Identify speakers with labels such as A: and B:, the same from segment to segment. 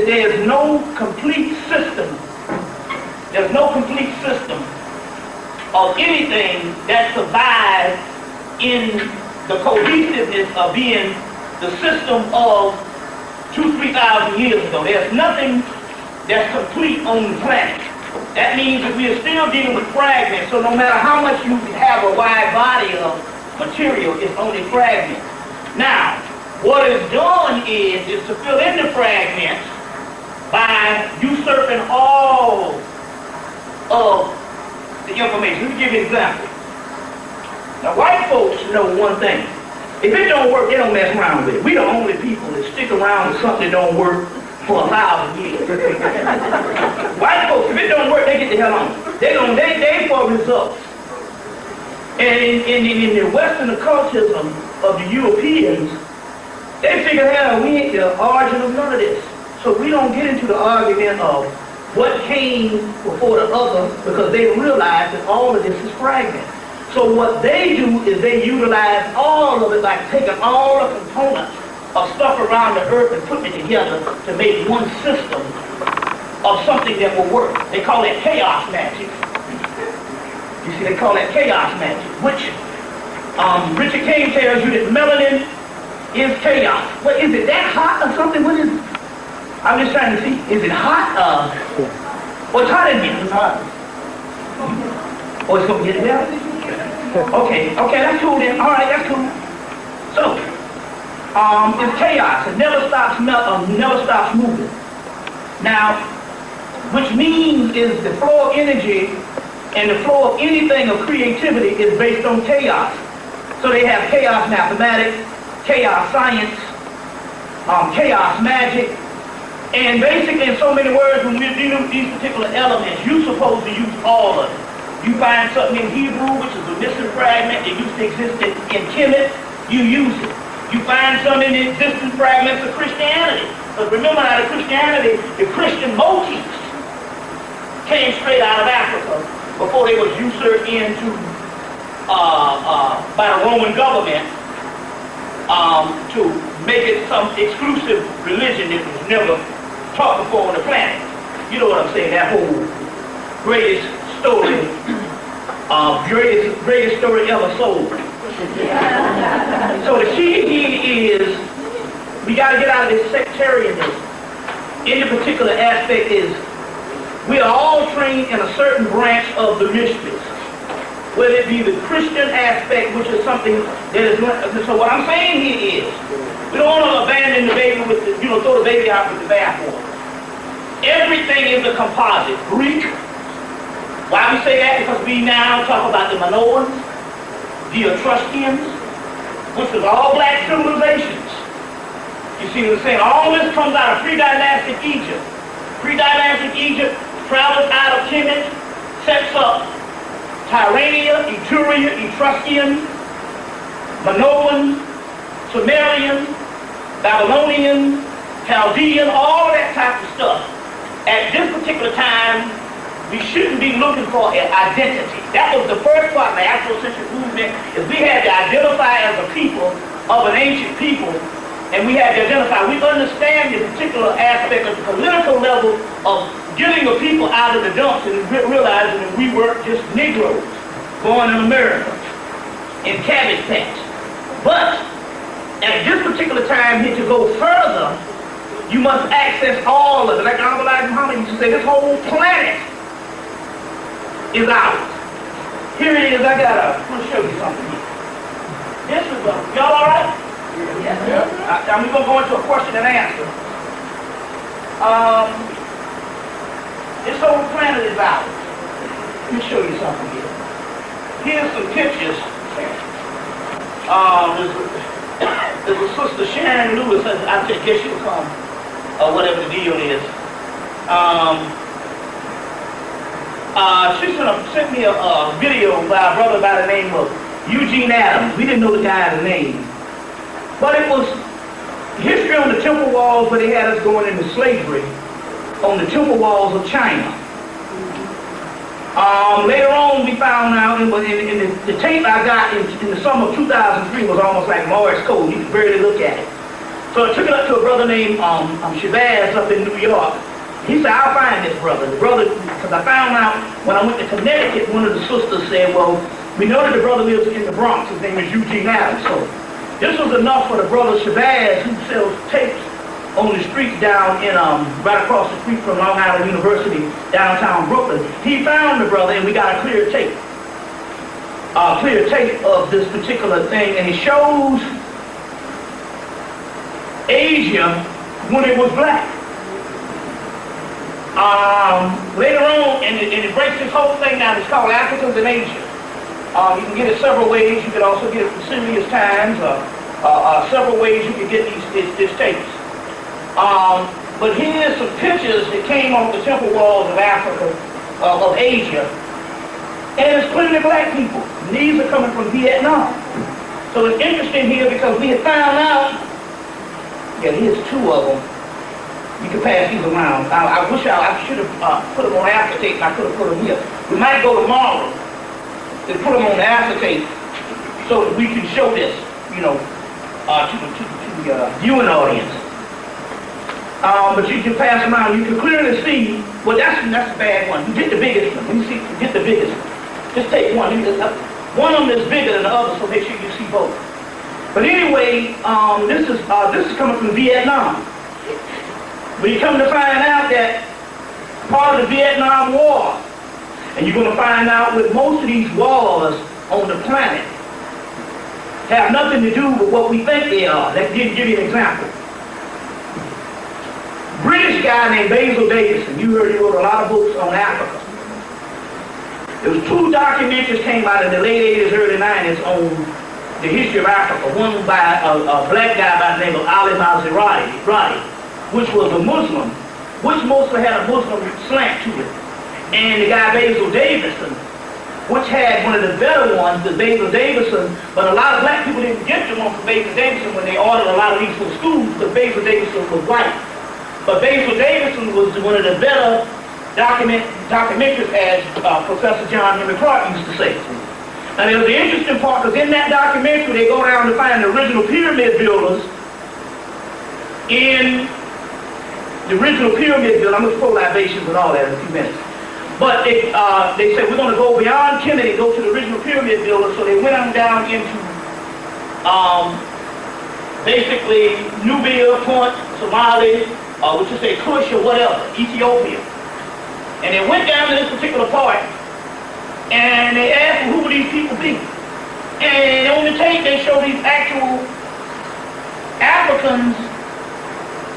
A: there's no complete system. There's no complete system of anything that survives in the cohesiveness of being the system of 2,000–3,000 years ago. There's nothing that's complete on the planet. That means that we are still dealing with fragments, so no matter how much you have a wide body of material, it's only fragments. Now, what is done is to fill in the fragments by usurping all of the information. Let me give you an example. Now, white folks know one thing. If it don't work, they don't mess around with it. We the only people that stick around with something that don't work for 1,000 years. White folks, if it don't work, they get the hell on. They for results. And in the Western occultism of the Europeans, they figure, hell, we ain't the origin of none of this. So we don't get into the argument of what came before the other, because they realize that all of this is fragment. So what they do is they utilize all of it, like taking all the components of stuff around the earth and putting it together to make one system of something that will work. They call it chaos magic. You see, they call that chaos magic, which Richard King tells you that melanin is chaos. What is it, that hot or something? What is it? I'm just trying to see. Is it hot? Well, it's hot in here. It's hot. Oh, it's going to get there? Okay, that's cool then. All right, that's cool. So, it's chaos. It never stops moving. Now, which means is the flow of energy and the flow of anything of creativity is based on chaos. So they have chaos mathematics, chaos science, chaos magic, and basically in so many words, when we're dealing with these particular elements, you're supposed to use all of it. You find something in Hebrew, which is a missing fragment that used to exist in Khemet, you use it. You find some in the existing fragments of Christianity. But remember how the Christian motifs came straight out of Africa before they was usurped into by the Roman government to make it some exclusive religion that was never taught before on the planet. You know what I'm saying? That whole greatest story ever sold. So the key here is we got to get out of this sectarianism. In the particular aspect is we are all trained in a certain branch of the mysteries, whether it be the Christian aspect, which is something that is not. So what I'm saying here is we don't want to abandon the baby with the, throw the baby out with the bathwater. Everything is a composite. Greek. Why we say that? Because we now talk about the Minoans, the Etruscans, which was all black civilizations. You see what I'm saying? All this comes out of pre-dynastic Egypt. Pre-dynastic Egypt travels out of Khemet, sets up Tyrania, Etruria, Etruscan, Minoan, Sumerian, Babylonian, Chaldean, all of that type of stuff. At this particular time, we shouldn't be looking for an identity. That was the first part of the Afrocentric movement, is we had to identify as a people of an ancient people, and we had to identify. We understand the particular aspect of the political level of getting the people out of the dumps and realizing that we were just Negroes born in America in cabbage patch. But at this particular time here, to go further, you must access all of it. Like Elijah Muhammad used to say, this whole planet is ours. Here it is. I'm going to show you something here. This is y'all all right? Yes. Now we're going to go into a question and answer. This whole planet is ours. Let me show you something here. Here's some pictures. There's a sister, Sharon Lewis, I guess she'll come, or whatever the deal is. She sent me a video by a brother by the name of Eugene Adams. We didn't know the guy's name. But it was history on the temple walls where they had us going into slavery on the temple walls of China. Later on we found out, in the tape I got in the summer of 2003 was almost like Morse code. You could barely look at it. So I took it up to a brother named Shabazz up in New York. He said, I'll find this brother. The brother, because I found out when I went to Connecticut, one of the sisters said, well, we know that the brother lives in the Bronx. His name is Eugene Adams. So this was enough for the brother Shabazz, who sells tapes on the streets down in, right across the street from Long Island University, downtown Brooklyn. He found the brother, and we got a clear tape of this particular thing, and it shows Asia when it was black. Later on, and it breaks this whole thing down. It's called Africans in Asia. You can get it several ways. You can also get it from Serious Times. Several ways you can get these tapes. But here's some pictures that came off the temple walls of Africa, of Asia. And it's clearly black people. And these are coming from Vietnam. So it's interesting here because we had found out, yeah, here's two of them. You can pass these around. I wish I should have put them on acetate, and I could have put them here. We might go tomorrow and put them on the acetate so that we can show this, you know, to the viewing audience. But you can pass them around. You can clearly see. Well, that's a bad one. You get the biggest one. Let me see. You get the biggest one. Just take one. One of them is bigger than the other, so make sure you see both. But anyway, this is coming from Vietnam. We come to find out that part of the Vietnam War, and you're going to find out with most of these wars on the planet, have nothing to do with what we think they are. Let me give you an example. British guy named Basil Davison, you heard he wrote a lot of books on Africa. There was two documentaries came out in the late 80s, early 90s on the history of Africa. One by a black guy by the name of Ali Maserati, which was a Muslim, which mostly had a Muslim slant to it. And the guy Basil Davison, which had one of the better ones, the Basil Davison, but a lot of black people didn't get the one from Basil Davison when they ordered a lot of these from schools, because Basil Davison was white. But Basil Davison was one of the better documentaries, as Professor John Henry Clark used to say. Now there was the interesting part, because in that documentary they go down to find the original pyramid builders in the original pyramid building. I'm going to throw libations and all that in a few minutes. But they said, we're going to go beyond Khemet and go to the original pyramid builders. So they went on down into basically Nubia, Point, Somali, which is say Kush or whatever, Ethiopia. And they went down to this particular part and they asked, who would these people be? And on the tape they show these actual Africans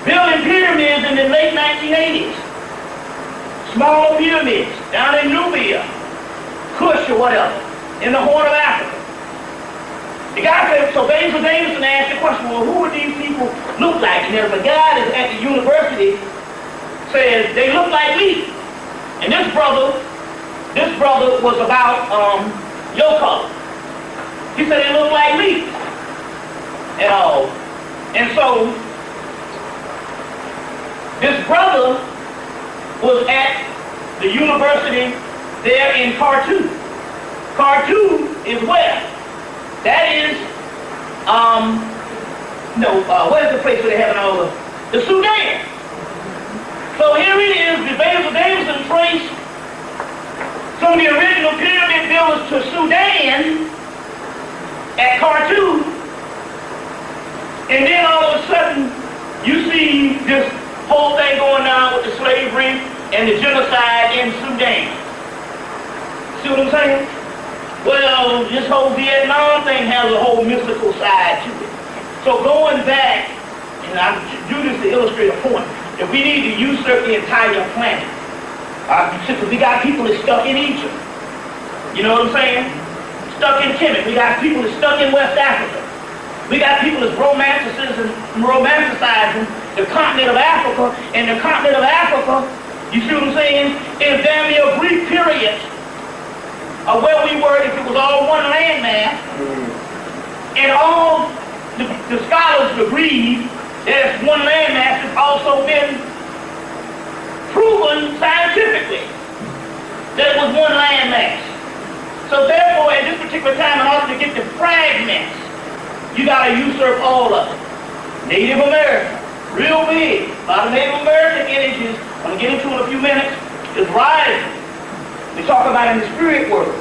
A: building pyramids in the late 1980s. Small pyramids down in Nubia, Kush or whatever, in the Horn of Africa. The guy said, so Basil Davison asked the question, well, who would these people look like? And there's a guy that's at the university says, they look like me. And this brother was about your color. He said, they look like me. And all. And so, this brother was at the university there in Khartoum. Khartoum is where? That is, where's the place where they have all the Sudan. So here it is, the Basil Davison traced some of the original pyramid builders to Sudan at Khartoum. And then all of a sudden, you see this whole thing going on with the slavery and the genocide in Sudan. See what I'm saying? Well, this whole Vietnam thing has a whole mystical side to it. So going back, and I do this to illustrate a point, that we need to usurp the entire planet. Because we got people that's stuck in Egypt. You know what I'm saying? Stuck in Khemet. We got people that's stuck in West Africa. We got people that's romanticizing the continent of Africa, and the continent of Africa, you see what I'm saying, is damn near a brief period of where we were if it was all one landmass. And all the scholars agree that one landmass has also been proven scientifically that it was one landmass. So therefore, at this particular time, in order to get the fragments, you got to usurp all of it. Native American, real big. A lot of Native American energies, I'm going to get into in a few minutes, is rising. We talk about in the spirit world.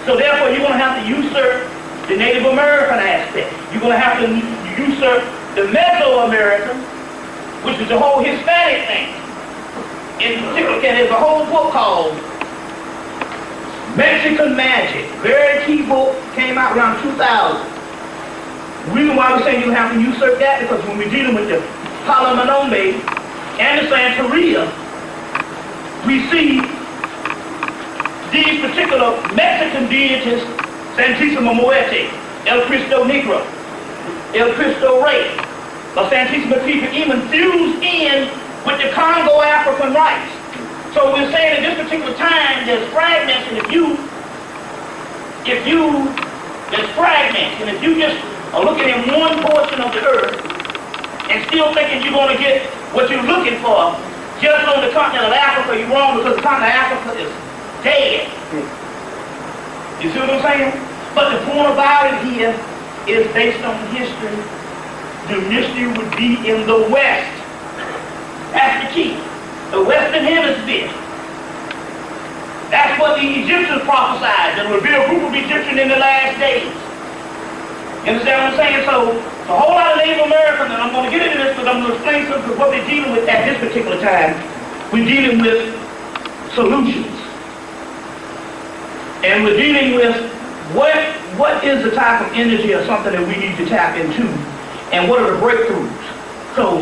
A: So therefore, you're going to have to usurp the Native American aspect. You're going to have to usurp the Mesoamerican, which is the whole Hispanic thing. In particular, there's a whole book called Mexican Magic. Very key book, came out around 2000. The reason why we're saying you have to usurp that because when we're dealing with the Palamanombe and the Santeria, we see these particular Mexican deities, Santísima Muerte, El Cristo Negro, El Cristo Rey, La Santísima Trinidad, fused in with the Congo African rites. So we're saying at this particular time there's fragments, and if you there's fragments, and if you just are looking in one portion of the earth and still thinking you're going to get what you're looking for just on the continent of Africa, you're wrong, because the continent of Africa is dead. You see what I'm saying? But the point about it here is based on history. The mystery would be in the West. That's the key. The Western Hemisphere. That's what the Egyptians prophesied. There will be a group of Egyptians in the last days. You understand what I'm saying? So, a whole lot of Native Americans, and I'm going to get into this because I'm going to explain something of what we're dealing with at this particular time. We're dealing with solutions. And we're dealing with what is the type of energy or something that we need to tap into, and what are the breakthroughs. So,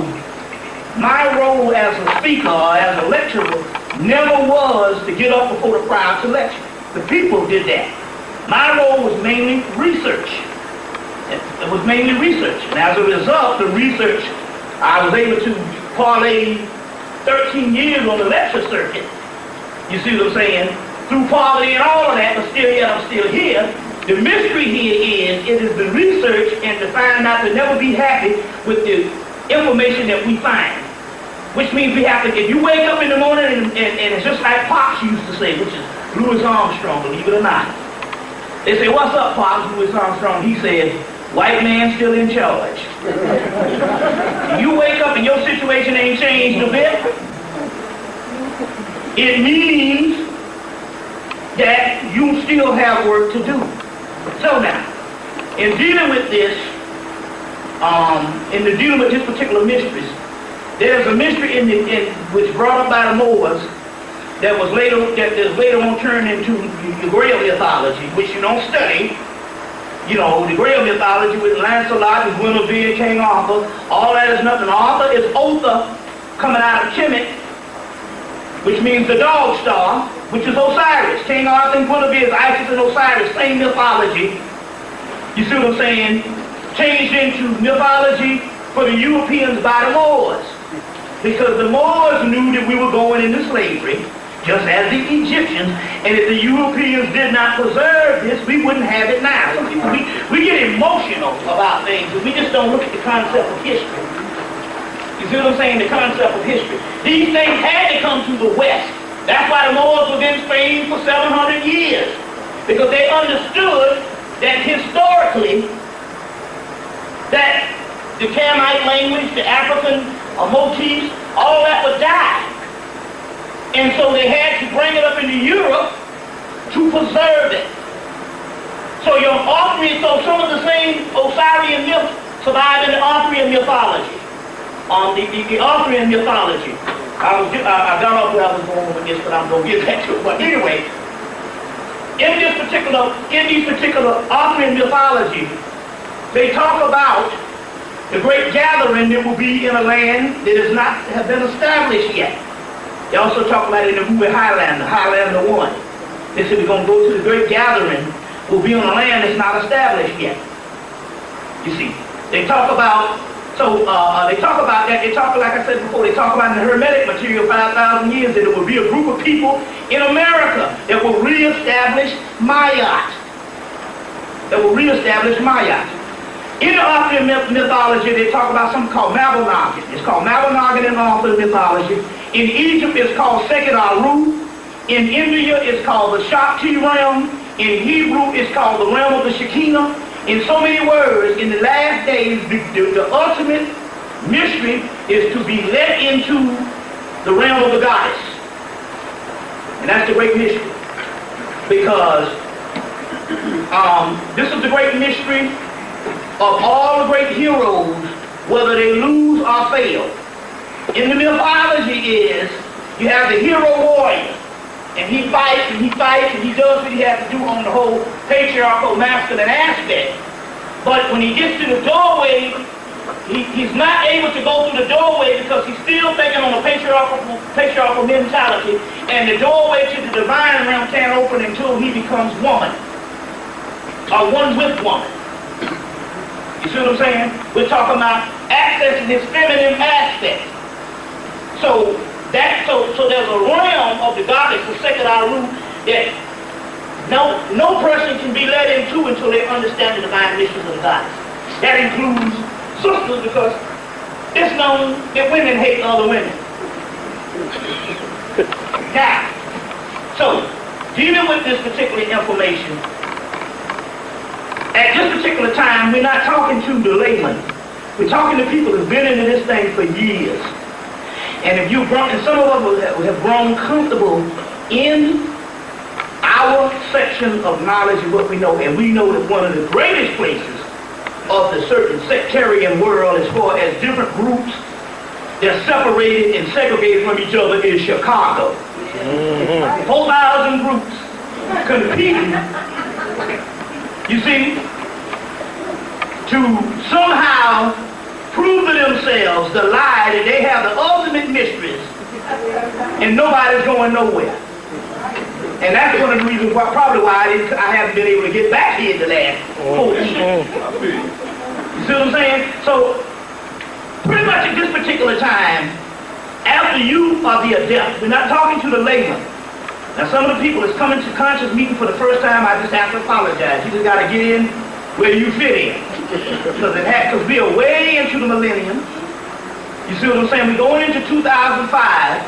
A: my role as a speaker or as a lecturer never was to get up before the crowd to lecture. The people did that. My role was mainly research. It was mainly research. And as a result, the research, I was able to parlay 13 years on the lecture circuit. You see what I'm saying? Through poverty and all of that, but still yet I'm still here. The mystery here is, it is the research and to find out to never be happy with the information that we find. Which means we have to, if you wake up in the morning and it's just like Pops used to say, which is Louis Armstrong, believe it or not. They say, what's up, Pops? Louis Armstrong, he said, white man still in charge. You wake up and your situation ain't changed a bit. It means that you still have work to do. So now, in dealing with this, in the dealing with this particular mysteries, there's a mystery which brought up by the Moors that was later on turned into the Grail mythology, which you don't study. You know, the Grail mythology with Lancelot and Guinevere, King Arthur, all that is nothing. Arthur is Otha coming out of Khemet, which means the dog star, which is Osiris. King Arthur and Guinevere is Isis and Osiris, same mythology. You see what I'm saying? Changed into mythology for the Europeans by the Moors. Because the Moors knew that we were going into slavery, just as the Egyptians, and if the Europeans did not preserve this, we wouldn't have it now. We get emotional about things, but we just don't look at the concept of history. You see what I'm saying? The concept of history. These things had to come to the West. That's why the Moors was in Spain for 700 years. Because they understood that historically, that the Khemet language, the African motifs, all that would die. And so they had to bring it up into Europe to preserve it. So your Arthurian, so some of the same Osirian myths survive in the Arthurian mythology. The Arthurian mythology. I got off where I was going with this, but I'm going to get back to it. But anyway, in these particular Arthurian mythology, they talk about the great gathering that will be in a land that has not have been established yet. They also talk about it in the movie Highlander 1. They said we're going to go to the great gathering, will be on a land that's not established yet. You see, they talk about, they talk about that, they talk, like I said before, they talk about in the Hermetic material 5,000 years that it will be a group of people in America that will reestablish Mayat. In the Arthurian mythology, they talk about something called Mabinogion. It's called Mabinogion in Arthurian mythology. In Egypt, it's called Sekhet Aru. In India, it's called the Shakti realm. In Hebrew, it's called the realm of the Shekinah. In so many words, in the last days, the ultimate mystery is to be let into the realm of the goddess. And that's the great mystery. Because this is the great mystery of all the great heroes, whether they lose or fail. In the mythology is, you have the hero warrior, and he fights and he fights and he does what he has to do on the whole patriarchal masculine aspect. But when he gets to the doorway, he's not able to go through the doorway because he's still thinking on a patriarchal mentality, and the doorway to the divine realm can't open until he becomes woman, or one with woman. You see what I'm saying? We're talking about accessing his feminine aspect. So there's a realm of the goddess, the second Aru, that no person can be led into until they understand the divine mysteries of the goddess. That includes sisters, because it's known that women hate other women. Now, so dealing with this particular information, at this particular time, we're not talking to the layman. We're talking to people who've been into this thing for years. And if you've grown, and some of us have grown comfortable in our section of knowledge of what we know, and we know that one of the greatest places of the certain sectarian world, as far as different groups, they're separated and segregated from each other, is Chicago. 4,000 groups competing, you see, to somehow prove to themselves the lie that they have the ultimate mysteries and nobody's going nowhere. And that's one of the reasons why, probably why I haven't been able to get back here the last 4 years. You see what I'm saying? So, pretty much at this particular time, after you are the adept, we're not talking to the layman. Now, some of the people that's coming to conscious meeting for the first time, I just have to apologize. You just got to get in where you fit in. Because we are way into the millennium. You see what I'm saying? We're going into 2005.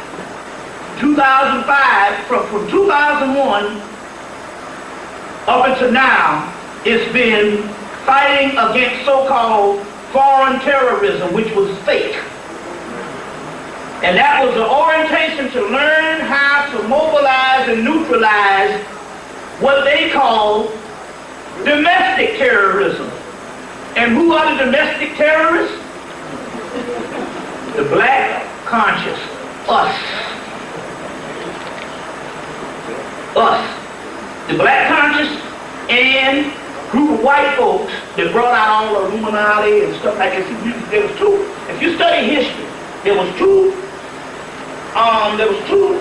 A: 2005, from 2001 up until now, it's been fighting against so-called foreign terrorism, which was fake. And that was the orientation to learn how to mobilize and neutralize what they call domestic terrorism. And who are the domestic terrorists? The black conscious, us. Us, the black conscious, and group of white folks that brought out all the Illuminati and stuff like that. There was two. If you study history, there was two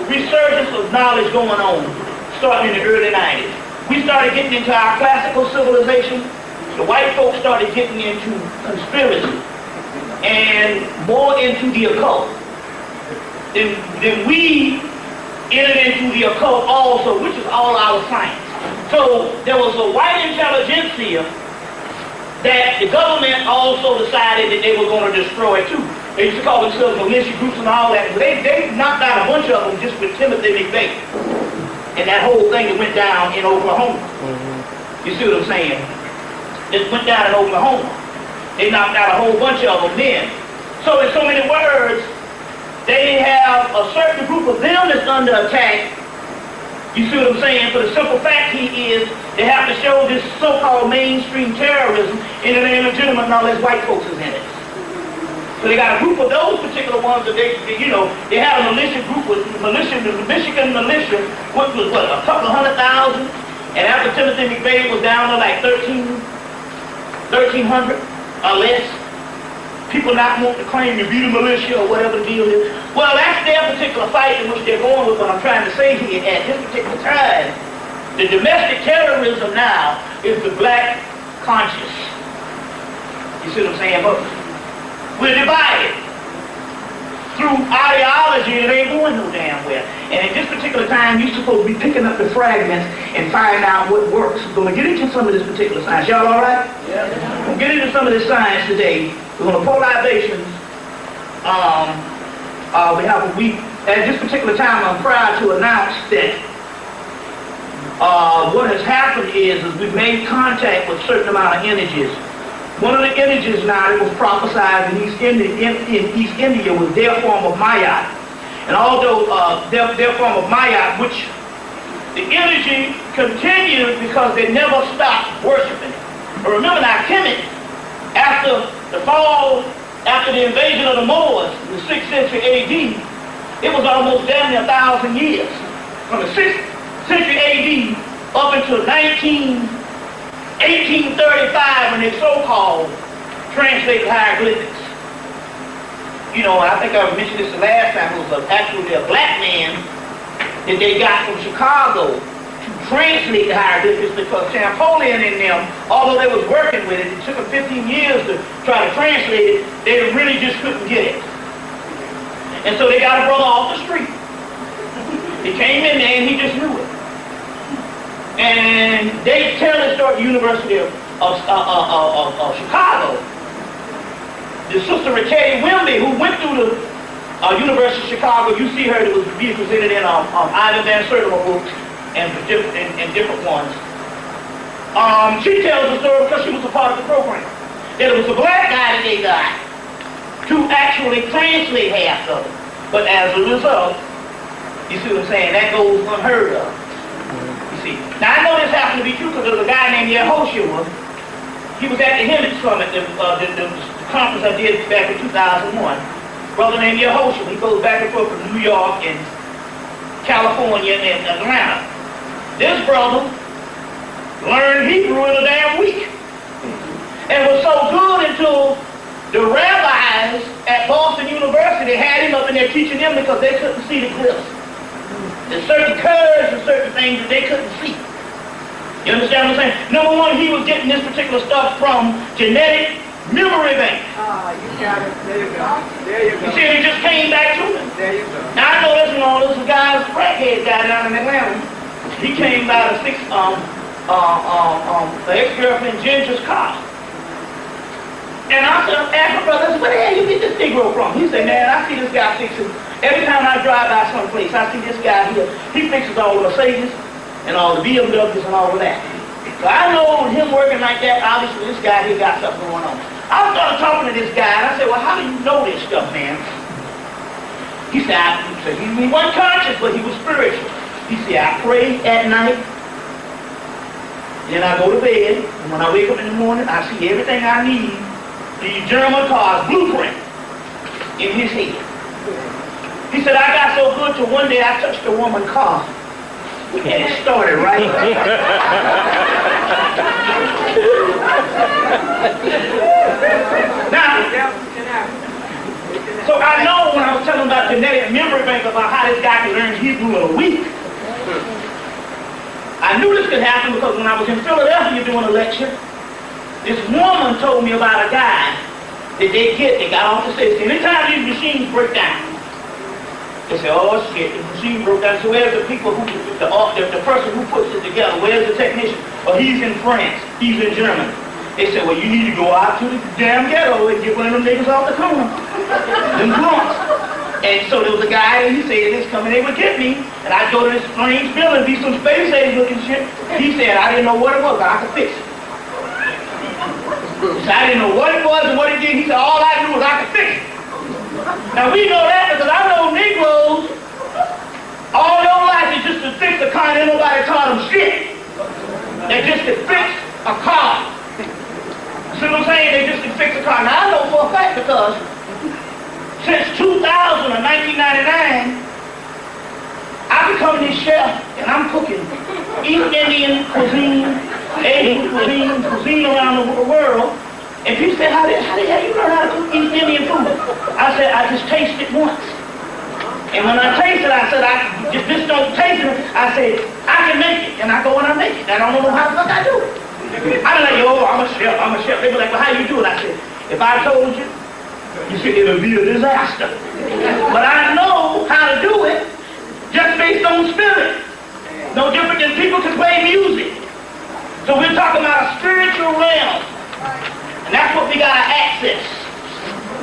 A: resurgence of knowledge going on, starting in the early 90s. We started getting into our classical civilization. The white folks started getting into conspiracy and more into the occult. Then we entered into the occult also, which is all our science. So there was a white intelligentsia that the government also decided that they were going to destroy too. They used to call themselves militia groups and all that, but they knocked out a bunch of them just with Timothy McVeigh and that whole thing that went down in Oklahoma. You see what I'm saying? It went down in Oklahoma. They knocked out a whole bunch of them then. So in so many words, they have a certain group of them that's under attack. You see what I'm saying? For the simple fact they have to show this so-called mainstream terrorism in the name of legitimate knowledge white folks is in it. So they got a group of those particular ones that they had a militia group with the Michigan militia, which was what, a couple of 100,000, and after Timothy McVeigh was down to like 1,300 or less. People not want to claim to be the militia or whatever the deal is. Well, that's their particular fight in which they're going with what I'm trying to say here at this particular time. The domestic terrorism now is the black conscious. You see what I'm saying? But we're divided through ideology and it ain't going no damn well. And at this particular time, you're supposed to be picking up the fragments and finding out what works. We're going to get into some of this particular science. Y'all all right? Yeah. We're going to get into some of this science today. We're going to pour libations. At this particular time, I'm proud to announce that what has happened is we've made contact with certain amount of energies One of the images now that was prophesied in East India was their form of Maya. And although their form of Maya, which the energy continued because they never stopped worshiping it. But remember now, Khemet, after the fall, after the invasion of the Moors in the 6th century AD, it was almost damn near 1,000 years. From the 6th century AD up until 1835 when they so-called translated hieroglyphics. You know, I think I mentioned this the last time, it was actually a black man that they got from Chicago to translate the hieroglyphics because Champollion and them, although they was working with it, it took them 15 years to try to translate it, they really just couldn't get it. And so they got a brother off the street. He came in there and he just knew it. And they tell the story at the University of Chicago. The sister Rickety Wimby, who went through the University of Chicago, you see her, that was being presented in Ivan Van Sertima books and different ones. She tells the story because she was a part of the program. That it was a black guy that they got to actually translate half of it. But as a result, you see what I'm saying, that goes unheard of. You see. Now I know this happened to be true because there was a guy named Yehoshua. He was at the Hemmitt Summit, the conference I did back in 2001. Brother named Yehoshua. He goes back and forth from New York and California and Atlanta. This brother learned Hebrew in a damn week. And was so good until the rabbis at Boston University had him up in there teaching them because they couldn't see the cliffs. There's certain curves and certain things that they couldn't see. You understand what I'm saying? Number one, he was getting this particular stuff from genetic memory bank.
B: You got it. There you go. There you go.
A: You see, it just came back to him.
B: There you go.
A: Now I know this was a guy, this crackhead guy down in Atlanta. He came by the ex-girlfriend Ginger's car. And I said, asked my brother, where the hell you get this Negro from? He said, man, I see this guy fixing. Every time I drive by someplace, I see this guy here. He fixes all the Mercedes and all the BMWs and all of that. So I know with him working like that, obviously this guy here got something going on. I started talking to this guy, and I said, well, how do you know this stuff, man? He said, he wasn't conscious, but he was spiritual. He said, I pray at night, then I go to bed, and when I wake up in the morning, I see everything I need, the German car's blueprint in his head. He said, I got so good till one day I touched a woman's car, and it started right Now, so I know when I was telling about genetic memory bank about how this guy could learn Hebrew in a week, I knew this could happen because when I was in Philadelphia doing a lecture, this woman told me about a guy that they got off the station. Anytime these machines break down, they say, oh shit, the machine broke down. So where's the people who, the person who puts it together? Where's the technician? Well, he's in France, he's in Germany. They said, well, you need to go out to the damn ghetto and get one of them niggas off the corner. Them drunks. And so there was a guy, and he said, this coming, they would get me, and I'd go to this strange building, be some space age looking shit. He said, I didn't know what it was, but I could fix it. He said, I didn't know what it was and what it did. He said, all I knew was I could fix it. Now we know that because I know Negroes, all your life is just to fix a car, and ain't nobody taught them shit. They just to fix a car. See what I'm saying? They just to fix a car. Now I know for a fact because since 2000 or 1999, I become this chef and I'm cooking East Indian cuisine, Asian cuisine around the world. And people say, how the hell you learn how to cook East Indian food? I said, I just tasted it once. And when I tasted it, I said, I just don't taste it. I said, I can make it. And I go and I make it. And I don't know how the fuck I do it. I'm like, yo, I'm a chef. They were like, well, how you do it? I said, if I told you, you said it'll be a disaster. But I know how to do it just based on spirit. No different than people can play music. So we're talking about a spiritual realm. And that's what we got to access.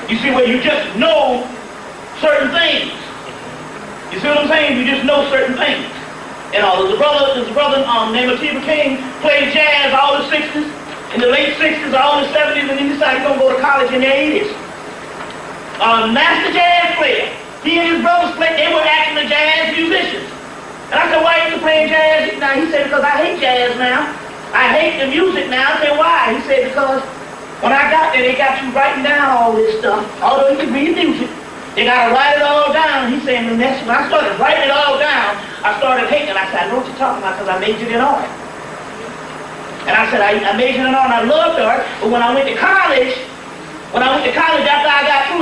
A: You see, where you just know certain things. You see what I'm saying? You just know certain things. And there's a brother named Atiba King, played jazz all the 60s. in the late 60s, early 70s, and he decided he's going to go to college in the 80s. Master jazz player. He and his brothers played, they were actually jazz musicians. And I said, why are you playing jazz now? He said, because I hate jazz now. I hate the music now. I said, why? He said, because when I got there, they got you writing down all this stuff. Although you can read music, they got to write it all down. He said, and that's when I started writing it all down, I started hating. I said, I know what you're talking about because I majored in art. And I said, I majored in art and I loved art, but when I went to college after I got through,